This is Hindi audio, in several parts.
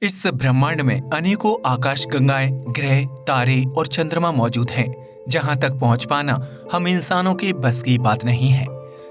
इस ब्रह्मांड में अनेकों आकाश गंगाएं, ग्रह, तारे और चंद्रमा मौजूद हैं, जहां तक पहुंच पाना हम इंसानों के बस की बात नहीं है।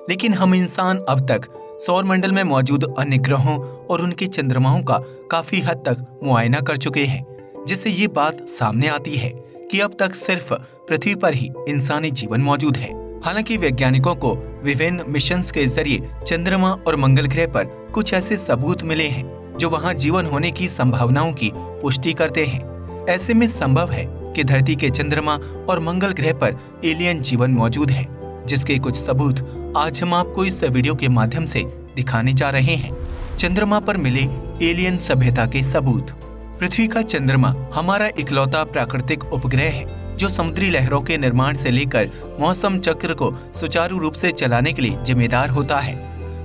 लेकिन हम इंसान अब तक सौर मंडल में मौजूद अन्य ग्रहों और उनके चंद्रमाओं का काफी हद तक मुआयना कर चुके हैं, जिससे ये बात सामने आती है कि अब तक सिर्फ पृथ्वी पर ही इंसानी जीवन मौजूद है। हालांकि वैज्ञानिकों को विभिन्न मिशंस के जरिए चंद्रमा और मंगल ग्रह पर कुछ ऐसे सबूत मिले हैं जो वहां जीवन होने की संभावनाओं की पुष्टि करते हैं। ऐसे में संभव है कि धरती के चंद्रमा और मंगल ग्रह पर एलियन जीवन मौजूद है, जिसके कुछ सबूत आज हम आपको इस वीडियो के माध्यम से दिखाने जा रहे हैं। चंद्रमा पर मिले एलियन सभ्यता के सबूत। पृथ्वी का चंद्रमा हमारा इकलौता प्राकृतिक उपग्रह है जो समुद्री लहरों के निर्माण से लेकर मौसम चक्र को सुचारू रूप से चलाने के लिए जिम्मेदार होता है।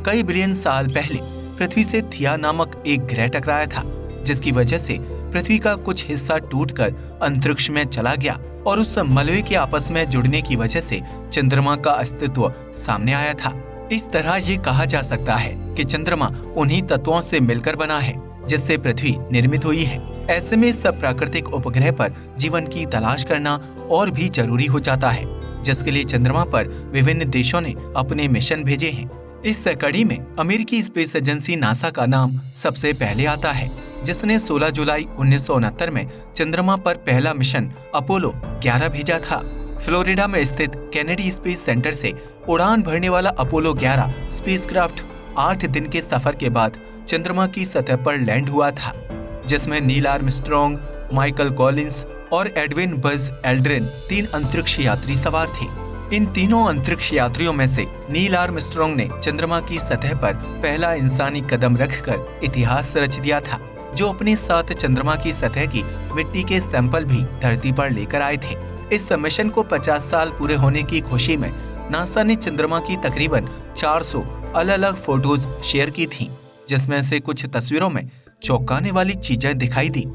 कई बिलियन साल पहले पृथ्वी से थिया नामक एक ग्रह टकराया था, जिसकी वजह से पृथ्वी का कुछ हिस्सा टूटकर अंतरिक्ष में चला गया और उस मलबे के आपस में जुड़ने की वजह से चंद्रमा का अस्तित्व सामने आया था। इस तरह ये कहा जा सकता है कि चंद्रमा उन्हीं तत्वों से मिलकर बना है जिससे पृथ्वी निर्मित हुई है। ऐसे में इस प्राकृतिक उपग्रह पर जीवन की तलाश करना और भी जरूरी हो जाता है, जिसके लिए चंद्रमा पर विभिन्न देशों ने अपने मिशन भेजे हैं। इस कड़ी में अमेरिकी स्पेस एजेंसी नासा का नाम सबसे पहले आता है, जिसने 16 जुलाई 1969 में चंद्रमा पर पहला मिशन अपोलो 11 भेजा था। फ्लोरिडा में स्थित केनेडी स्पेस सेंटर से उड़ान भरने वाला अपोलो 11 स्पेसक्राफ्ट 8 दिन के सफर के बाद चंद्रमा की सतह पर लैंड हुआ था, जिसमें नील आर्मस्ट्रॉन्ग, माइकल कॉलिंस और एडविन बज एल्ड्रिन 3 अंतरिक्ष यात्री सवार थे। इन तीनों अंतरिक्ष यात्रियों में से नील आर्मस्ट्रॉन्ग ने चंद्रमा की सतह पर पहला इंसानी कदम रखकर इतिहास रच दिया था, जो अपने साथ चंद्रमा की सतह की मिट्टी के सैंपल भी धरती पर लेकर आए थे। इस मिशन को 50 साल पूरे होने की खुशी में नासा ने चंद्रमा की तकरीबन 400 अलग अलग फोटोज शेयर की थी, जिसमें से कुछ तस्वीरों में चौंकाने वाली चीजें दिखाई दी।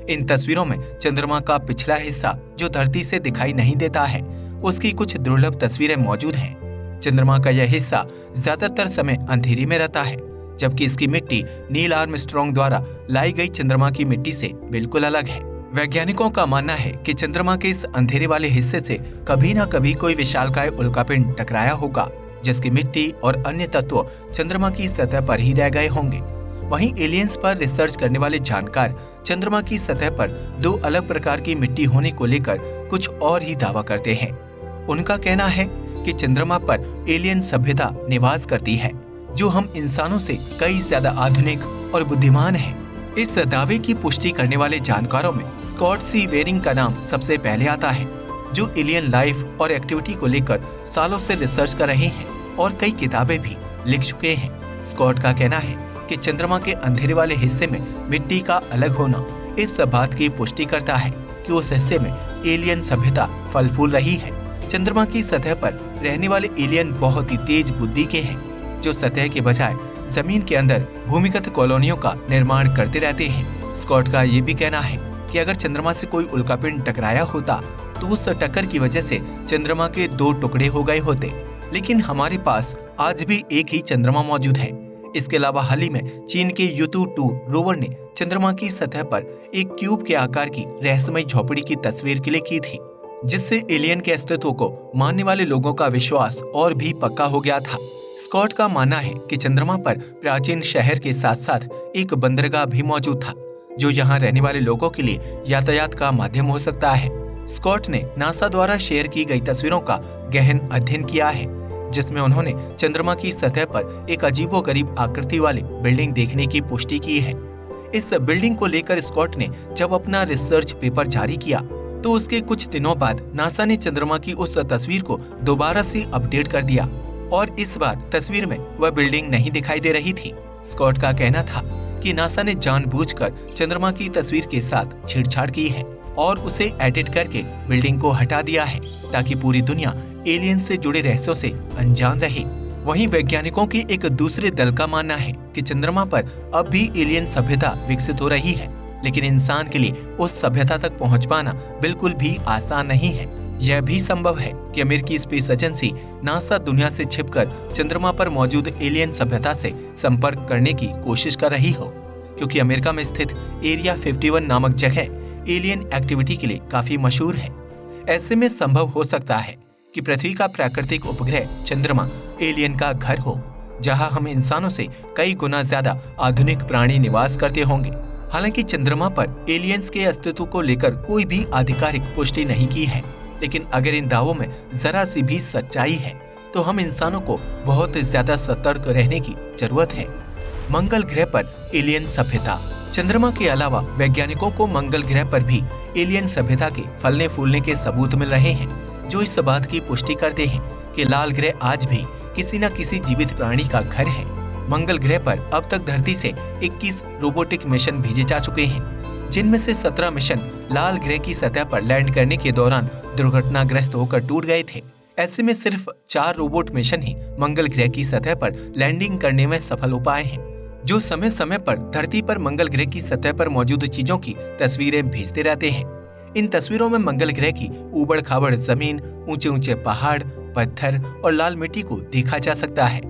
इन तस्वीरों में चंद्रमा का पिछला हिस्सा जो धरती से दिखाई नहीं देता है, उसकी कुछ दुर्लभ तस्वीरें मौजूद हैं। चंद्रमा का यह हिस्सा ज्यादातर समय अंधेरे में रहता है, जबकि इसकी मिट्टी नील आर्मस्ट्रॉन्ग द्वारा लाई गई चंद्रमा की मिट्टी से बिल्कुल अलग है। वैज्ञानिकों का मानना है कि चंद्रमा के इस अंधेरे वाले हिस्से से कभी न कभी कोई विशालकाय उल्कापिंड टकराया होगा, जिसकी मिट्टी और अन्य तत्व चंद्रमा की सतह पर ही रह गए होंगे। वहीं एलियंस पर रिसर्च करने वाले जानकार चंद्रमा की सतह पर 2 अलग प्रकार की मिट्टी होने को लेकर कुछ और ही दावा करते हैं। उनका कहना है कि चंद्रमा पर एलियन सभ्यता निवास करती है, जो हम इंसानों से कई ज्यादा आधुनिक और बुद्धिमान है। इस दावे की पुष्टि करने वाले जानकारों में स्कॉट सी वेरिंग का नाम सबसे पहले आता है, जो एलियन लाइफ और एक्टिविटी को लेकर सालों से रिसर्च कर रहे हैं और कई किताबें भी लिख चुके हैं। स्कॉट का कहना है कि चंद्रमा के अंधेरे वाले हिस्से में मिट्टी का अलग होना इस बात की पुष्टि करता है कि उस हिस्से में एलियन सभ्यता फल फूल रही है। चंद्रमा की सतह पर रहने वाले एलियन बहुत ही तेज बुद्धि के हैं, जो सतह के बजाय जमीन के अंदर भूमिगत कॉलोनियों का निर्माण करते रहते हैं। स्कॉट का ये भी कहना है कि अगर चंद्रमा से कोई उल्कापिंड टकराया होता तो उस टक्कर की वजह से चंद्रमा के 2 टुकड़े हो गए होते, लेकिन हमारे पास आज भी एक ही चंद्रमा मौजूद है। इसके अलावा हाल ही में चीन के युतु 2 रोवर ने चंद्रमा की सतह पर एक क्यूब के आकार की रहस्यमय झोपड़ी की तस्वीर क्लिक की थी, जिससे एलियन के अस्तित्व को मानने वाले लोगों का विश्वास और भी पक्का हो गया था। स्कॉट का मानना है कि चंद्रमा पर प्राचीन शहर के साथ साथ एक बंदरगाह भी मौजूद था, जो यहाँ रहने वाले लोगों के लिए यातायात का माध्यम हो सकता है। स्कॉट ने नासा द्वारा शेयर की गई तस्वीरों का गहन अध्ययन किया है, जिसमें उन्होंने चंद्रमा की सतह पर एक अजीबोगरीब आकृति वाली बिल्डिंग देखने की पुष्टि की है। इस बिल्डिंग को लेकर स्कॉट ने जब अपना रिसर्च पेपर जारी किया तो उसके कुछ दिनों बाद नासा ने चंद्रमा की उस तस्वीर को दोबारा से अपडेट कर दिया और इस बार तस्वीर में वह बिल्डिंग नहीं दिखाई दे रही थी। स्कॉट का कहना था कि नासा ने जानबूझकर चंद्रमा की तस्वीर के साथ छेड़छाड़ की है और उसे एडिट करके बिल्डिंग को हटा दिया है, ताकि पूरी दुनिया एलियन से जुड़े रहस्यों से अनजान रहे। वहीं वैज्ञानिकों के एक दूसरे दल का मानना है कि चंद्रमा पर अब भी एलियन सभ्यता विकसित हो रही है, लेकिन इंसान के लिए उस सभ्यता तक पहुंच पाना बिल्कुल भी आसान नहीं है। यह भी संभव है कि अमेरिकी स्पेस एजेंसी नासा दुनिया से छिपकर चंद्रमा पर मौजूद एलियन सभ्यता से संपर्क करने की कोशिश कर रही हो। क्योंकि अमेरिका में स्थित एरिया 51 नामक जगह एलियन एक्टिविटी के लिए काफी मशहूर है। ऐसे में संभव हो सकता है कि पृथ्वी का प्राकृतिक उपग्रह चंद्रमा एलियन का घर हो, जहां हम इंसानों से कई गुना ज्यादा आधुनिक प्राणी निवास करते होंगे। हालांकि चंद्रमा पर एलियंस के अस्तित्व को लेकर कोई भी आधिकारिक पुष्टि नहीं की है, लेकिन अगर इन दावों में जरा सी भी सच्चाई है तो हम इंसानों को बहुत ज्यादा सतर्क रहने की जरूरत है। मंगल ग्रह पर एलियन सभ्यता। चंद्रमा के अलावा वैज्ञानिकों को मंगल ग्रह पर भी एलियन सभ्यता के फलने फूलने के सबूत मिल रहे हैं, जो इस बात की पुष्टि करते हैं कि लाल ग्रह आज भी किसी न किसी जीवित प्राणी का घर है। मंगल ग्रह पर अब तक धरती से 21 रोबोटिक मिशन भेजे जा चुके हैं, जिनमें से 17 मिशन लाल ग्रह की सतह पर लैंड करने के दौरान दुर्घटनाग्रस्त होकर टूट गए थे। ऐसे में सिर्फ 4 रोबोट मिशन ही मंगल ग्रह की सतह पर लैंडिंग करने में सफल हो पाए हैं, जो समय समय पर धरती पर मंगल ग्रह की सतह पर मौजूद चीजों की तस्वीरें भेजते रहते हैं। इन तस्वीरों में मंगल ग्रह की उबड़ खाबड़ जमीन, ऊंचे ऊंचे पहाड़, पत्थर और लाल मिट्टी को देखा जा सकता है।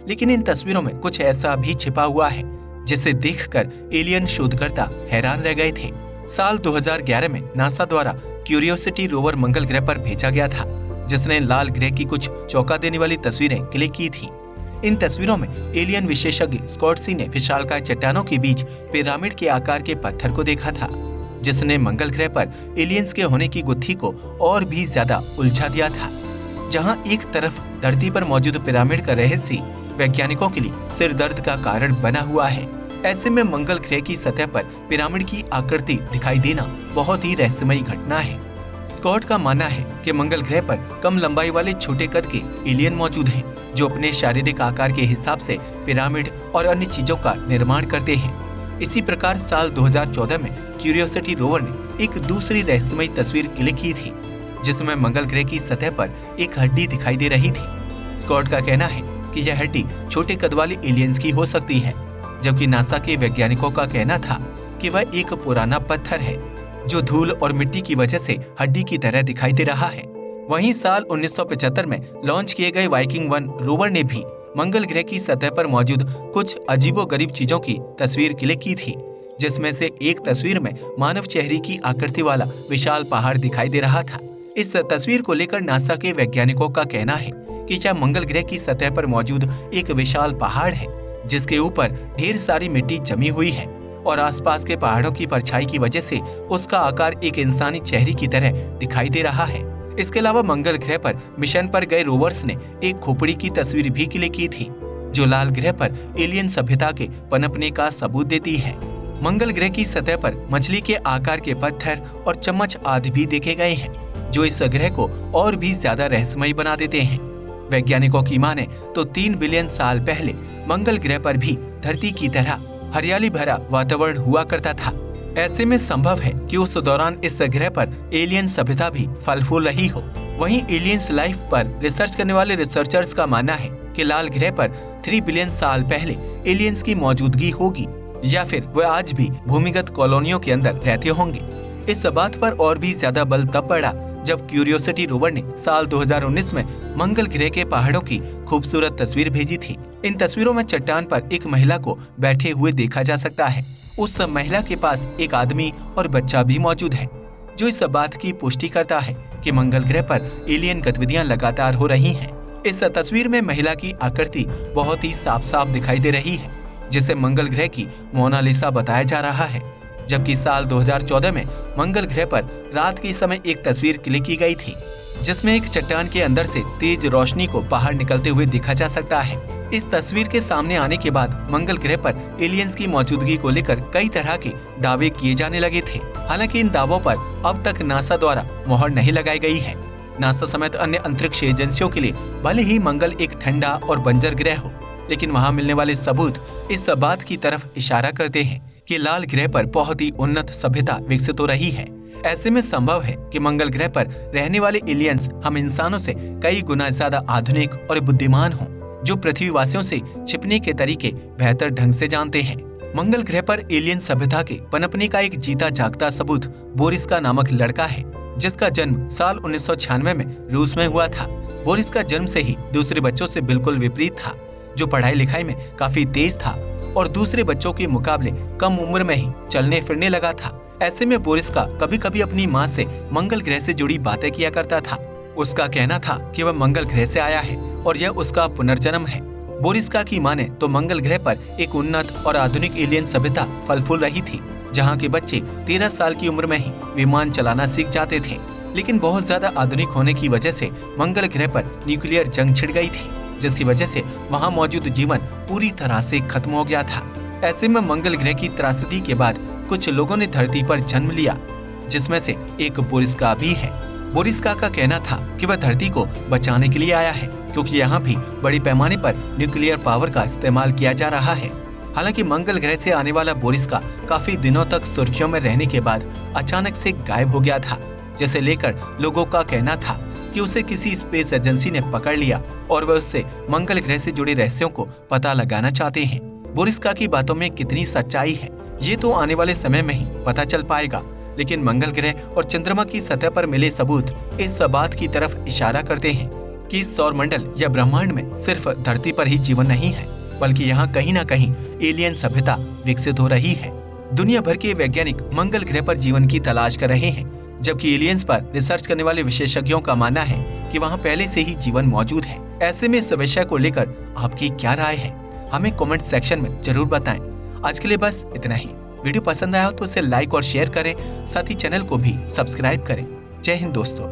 लेकिन इन तस्वीरों में कुछ ऐसा भी छिपा हुआ है जिसे देखकर एलियन शोधकर्ता हैरान रह गए थे। साल 2011 में नासा द्वारा क्यूरियोसिटी रोवर मंगल ग्रह पर भेजा गया था, जिसने लाल ग्रह की कुछ चौंका देने वाली तस्वीरें क्लिक की थी। इन तस्वीरों में एलियन विशेषज्ञ स्कॉट सी ने विशालकाय चट्टानों के बीच पिरामिड के आकार के पत्थर को देखा था, जिसने मंगल ग्रह पर एलियंस के होने की गुत्थी को और भी ज्यादा उलझा दिया था। जहां एक तरफ धरती पर मौजूद पिरामिड का रहस्य वैज्ञानिकों के लिए सिर दर्द का कारण बना हुआ है, ऐसे में मंगल ग्रह की सतह पर पिरामिड की आकृति दिखाई देना बहुत ही रहस्यमयी घटना है। स्कॉट का मानना है कि मंगल ग्रह पर कम लंबाई वाले छोटे कद के एलियन मौजूद हैं, जो अपने शारीरिक आकार के हिसाब से पिरामिड और अन्य चीजों का निर्माण करते हैं। इसी प्रकार साल 2014 में क्यूरियोसिटी रोवर ने एक दूसरी रहस्यमयी तस्वीर क्लिक की थी, जिसमें मंगल ग्रह की सतह पर एक हड्डी दिखाई दे रही थी। स्कॉट का कहना है कि यह हड्डी छोटे कद वाले एलियंस की हो सकती है, जबकि नासा के वैज्ञानिकों का कहना था कि वह एक पुराना पत्थर है जो धूल और मिट्टी की वजह से हड्डी की तरह दिखाई दे रहा है। वहीं साल 1975 में लॉन्च किए गए वाइकिंग 1 रोवर ने भी मंगल ग्रह की सतह पर मौजूद कुछ अजीबोगरीब चीजों की तस्वीर क्लिक की थी, जिसमें से एक तस्वीर में मानव चेहरे की आकृति वाला विशाल पहाड़ दिखाई दे रहा था। इस तस्वीर को लेकर नासा के वैज्ञानिकों का कहना है कि यह मंगल ग्रह की सतह पर मौजूद एक विशाल पहाड़ है, जिसके ऊपर ढेर सारी मिट्टी जमी हुई है और आसपास के पहाड़ों की परछाई की वजह से उसका आकार एक इंसानी चेहरे की तरह दिखाई दे रहा है। इसके अलावा मंगल ग्रह पर मिशन पर गए रोवर्स ने एक खोपड़ी की तस्वीर भी क्लिक की थी, जो लाल ग्रह पर एलियन सभ्यता के पनपने का सबूत देती है। मंगल ग्रह की सतह पर मछली के आकार के पत्थर और चम्मच आदि भी देखे गए हैं, जो इस ग्रह को और भी ज्यादा रहस्यमयी बना देते हैं। वैज्ञानिकों की माने तो 3 बिलियन साल पहले मंगल ग्रह पर भी धरती की तरह हरियाली भरा वातावरण हुआ करता था। ऐसे में संभव है कि उस दौरान इस ग्रह पर एलियन सभ्यता भी फल फूल रही हो। वहीं एलियंस लाइफ पर रिसर्च करने वाले रिसर्चर्स का मानना है कि लाल ग्रह पर 3 बिलियन साल पहले एलियंस की मौजूदगी होगी, या फिर वह आज भी भूमिगत कॉलोनियों के अंदर रहते होंगे। इस बात पर और भी ज्यादा बल तब पड़ा जब क्यूरियोसिटी रोवर ने साल 2019 में मंगल ग्रह के पहाड़ों की खूबसूरत तस्वीर भेजी थी। इन तस्वीरों में चट्टान पर एक महिला को बैठे हुए देखा जा सकता है। उस महिला के पास एक आदमी और बच्चा भी मौजूद है, जो इस बात की पुष्टि करता है कि मंगल ग्रह पर एलियन गतिविधियां लगातार हो रही हैं। इस तस्वीर में महिला की आकृति बहुत ही साफ साफ दिखाई दे रही है, जिसे मंगल ग्रह की मोनालिसा बताया जा रहा है। जबकि साल 2014 में मंगल ग्रह पर रात के समय एक तस्वीर क्लिक की गई थी, जिसमें एक चट्टान के अंदर से तेज रोशनी को बाहर निकलते हुए देखा जा सकता है। इस तस्वीर के सामने आने के बाद मंगल ग्रह पर एलियंस की मौजूदगी को लेकर कई तरह के दावे किए जाने लगे थे। हालांकि इन दावों पर अब तक नासा द्वारा मोहर नहीं लगाई गई है। नासा समेत अन्य अंतरिक्ष एजेंसियों के लिए भले ही मंगल एक ठंडा और बंजर ग्रह हो, लेकिन वहाँ मिलने वाले सबूत इस बात की तरफ इशारा करते हैं कि लाल ग्रह पर बहुत ही उन्नत सभ्यता विकसित हो रही है। ऐसे में संभव है कि मंगल ग्रह पर रहने वाले एलियंस हम इंसानों से कई गुना ज्यादा आधुनिक और बुद्धिमान हों, जो पृथ्वीवासियों से छिपने के तरीके बेहतर ढंग से जानते हैं। मंगल ग्रह पर एलियन सभ्यता के पनपने का एक जीता जागता सबूत बोरिस का नामक लड़का है, जिसका जन्म साल 1996 में रूस में हुआ था। बोरिस का जन्म से ही दूसरे बच्चों से बिल्कुल विपरीत था, जो पढ़ाई लिखाई में काफी तेज था और दूसरे बच्चों के मुकाबले कम उम्र में ही चलने फिरने लगा था। ऐसे में बोरिस्का कभी कभी अपनी माँ से मंगल ग्रह से जुड़ी बातें किया करता था। उसका कहना था कि वह मंगल ग्रह से आया है और यह उसका पुनर्जन्म है। बोरिस्का की माने तो मंगल ग्रह पर एक उन्नत और आधुनिक एलियन सभ्यता फल फूल रही थी, जहाँ के बच्चे 13 साल की उम्र में ही विमान चलाना सीख जाते थे। लेकिन बहुत ज्यादा आधुनिक होने की वजह से मंगल ग्रह पर न्यूक्लियर जंग छिड़ गई थी, जिसकी वजह से वहाँ मौजूद जीवन पूरी तरह से खत्म हो गया था। ऐसे में मंगल ग्रह की त्रासदी के बाद कुछ लोगों ने धरती पर जन्म लिया, जिसमें से एक बोरिस्का भी है। बोरिस्का का कहना था कि वह धरती को बचाने के लिए आया है, क्योंकि यहाँ भी बड़ी पैमाने पर न्यूक्लियर पावर का इस्तेमाल किया जा रहा है। हालांकि मंगल ग्रह से आने वाला बोरिस्का काफी दिनों तक सुर्खियों में रहने के बाद अचानक से गायब हो गया था, जिसे लेकर लोगों का कहना था कि उसे किसी स्पेस एजेंसी ने पकड़ लिया और वह उससे मंगल ग्रह से जुड़े रहस्यों को पता लगाना चाहते हैं। बोरिस्का की बातों में कितनी सच्चाई है ये तो आने वाले समय में ही पता चल पाएगा, लेकिन मंगल ग्रह और चंद्रमा की सतह पर मिले सबूत इस बात की तरफ इशारा करते हैं कि इस सौरमंडल या ब्रह्मांड में सिर्फ धरती पर ही जीवन नहीं है, बल्कि यहाँ कहीं न कहीं एलियन सभ्यता विकसित हो रही है। दुनिया भर के वैज्ञानिक मंगल ग्रह पर जीवन की तलाश कर रहे हैं, जबकि एलियंस पर रिसर्च करने वाले विशेषज्ञों का मानना है कि वहाँ पहले से ही जीवन मौजूद है। ऐसे में इस विषय को लेकर आपकी क्या राय है, हमें कमेंट सेक्शन में जरूर बताएं। आज के लिए बस इतना ही। वीडियो पसंद आया हो तो उसे लाइक और शेयर करें, साथ ही चैनल को भी सब्सक्राइब करें। जय हिंद दोस्तों।